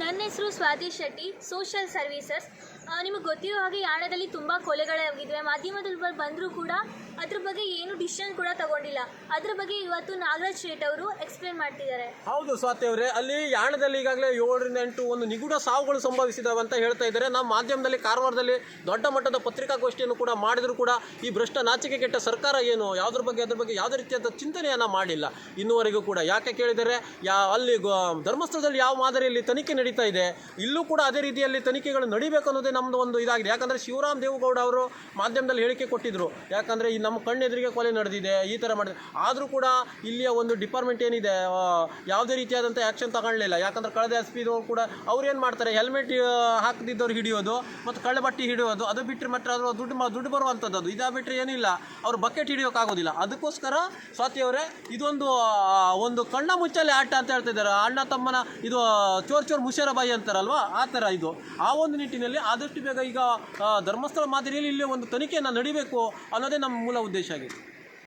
ನನ್ನ ಹೆಸರು Swati Shetty, social services. ನಿಮಗೆ ಗೊತ್ತಿರೋ ಹಾಗೆ ಯಾಣದಲ್ಲಿ ತುಂಬ ಕೊಲೆಗಳಾಗಿದ್ವೆ. ಮಾಧ್ಯಮದಲ್ಲಿ ಬಂದರೂ ಕೂಡ ಅದ್ರ ಬಗ್ಗೆ ಏನು ಡಿಸಿಷನ್ ಕೂಡ ತಗೊಂಡಿಲ್ಲ. ಅದ್ರ ಬಗ್ಗೆ ಇವತ್ತು ನಾಗರಾಜ್ ಶೇಟ್ ಅವರು ಎಕ್ಸ್ಪ್ಲೇನ್ ಮಾಡ್ತಿದ್ದಾರೆ. ಹೌದು ಸ್ವಾತಿ ಅವರೇ, ಅಲ್ಲಿ ಯಾಣದಲ್ಲಿ ಈಗಾಗಲೇ 7ರಿಂದ 8 ಒಂದು ನಿಗೂಢ ಸಾವುಗಳು ಸಂಭವಿಸಿದಾವೆ ಅಂತ ಹೇಳ್ತಾ ಇದ್ದಾರೆ. ನಮ್ಮ ಮಾಧ್ಯಮದಲ್ಲಿ ಕಾರವಾರದಲ್ಲಿ ದೊಡ್ಡ ಮಟ್ಟದ ಪತ್ರಿಕಾಗೋಷ್ಠಿಯನ್ನು ಕೂಡ ಮಾಡಿದರೂ ಕೂಡ ಈ ಭ್ರಷ್ಟ ನಾಚಿಕೆ ಕೆಟ್ಟ ಸರ್ಕಾರ ಏನು ಅದ್ರ ಬಗ್ಗೆ ಯಾವುದೇ ರೀತಿಯಾದ ಚಿಂತನೆಯನ್ನು ಮಾಡಿಲ್ಲ ಇನ್ನುವರೆಗೂ ಕೂಡ. ಯಾಕೆ ಕೇಳಿದರೆ ಅಲ್ಲಿ ಧರ್ಮಸ್ಥಳದಲ್ಲಿ ಯಾವ ಮಾದರಿಯಲ್ಲಿ ತನಿಖೆ ನಡೀತಾ ಇದೆ, ಇಲ್ಲೂ ಕೂಡ ಅದೇ ರೀತಿಯಲ್ಲಿ ತನಿಖೆಗಳು ನಡೀಬೇಕು ಅನ್ನೋದೇ ನಮ್ಮದು ಒಂದು ಇದಾಗಿದೆ. ಯಾಕಂದರೆ ಶಿವರಾಮ್ ದೇವೇಗೌಡ ಅವರು ಮಾಧ್ಯಮದಲ್ಲಿ ಹೇಳಿಕೆ ಕೊಟ್ಟಿದ್ದರು, ಯಾಕಂದರೆ ಈ ನಮ್ಮ ಕಣ್ಣೆದುರಿಗೆ ಕೊಲೆ ನಡೆದಿದೆ, ಈ ಥರ ಮಾಡಿದೆ. ಆದರೂ ಕೂಡ ಇಲ್ಲಿಯ ಒಂದು ಡಿಪಾರ್ಟ್ಮೆಂಟ್ ಏನಿದೆ ಯಾವುದೇ ರೀತಿಯಾದಂಥ ಆ್ಯಕ್ಷನ್ ತಗೊಳ್ಳಲಿಲ್ಲ. ಯಾಕಂದರೆ ಕಳೆದ ಎಸ್ ಪಿದವರು ಕೂಡ ಅವ್ರು ಏನು ಮಾಡ್ತಾರೆ, ಹೆಲ್ಮೆಟ್ ಹಾಕದಿದ್ದವ್ರು ಹಿಡಿಯೋದು ಮತ್ತು ಕಳ್ಳಬಟ್ಟಿ ಹಿಡಿಯೋದು, ಅದು ಬಿಟ್ಟರೆ ಮತ್ತೆ ಅದು ದುಡ್ಡು ಬರುವಂಥದ್ದು, ಅದು ಇದಾಗ ಬಿಟ್ಟರೆ ಏನಿಲ್ಲ, ಅವರು ಬಕೆಟ್ ಹಿಡಿಯೋಕ್ಕಾಗೋದಿಲ್ಲ. ಅದಕ್ಕೋಸ್ಕರ ಸ್ವಾತಿಯವರೇ, ಇದೊಂದು ಕಣ್ಣ ಮುಚ್ಚಲೆ ಆಟ ಅಂತ ಹೇಳ್ತಿದ್ದಾರೆ. ಅಣ್ಣ ತಮ್ಮನ ಇದು ಚೋರ್ ಮುಷೇರಬಾಯಿ ಅಂತಾರಲ್ವ, ಆ ಥರ ಇದು. ಆ ಒಂದು ನಿಟ್ಟಿನಲ್ಲಿ ಆದಷ್ಟು ಬೇಗ ಈಗ ಧರ್ಮಸ್ಥಳ ಮಾದರಿಯಲ್ಲಿ ಇಲ್ಲಿ ಒಂದು ತನಿಖೆಯನ್ನು ನಡಿಬೇಕು ಅನ್ನೋದೇ ನಮ್ಮ ಮೂಲ ಉದ್ದೇಶ ಆಗಿದೆ.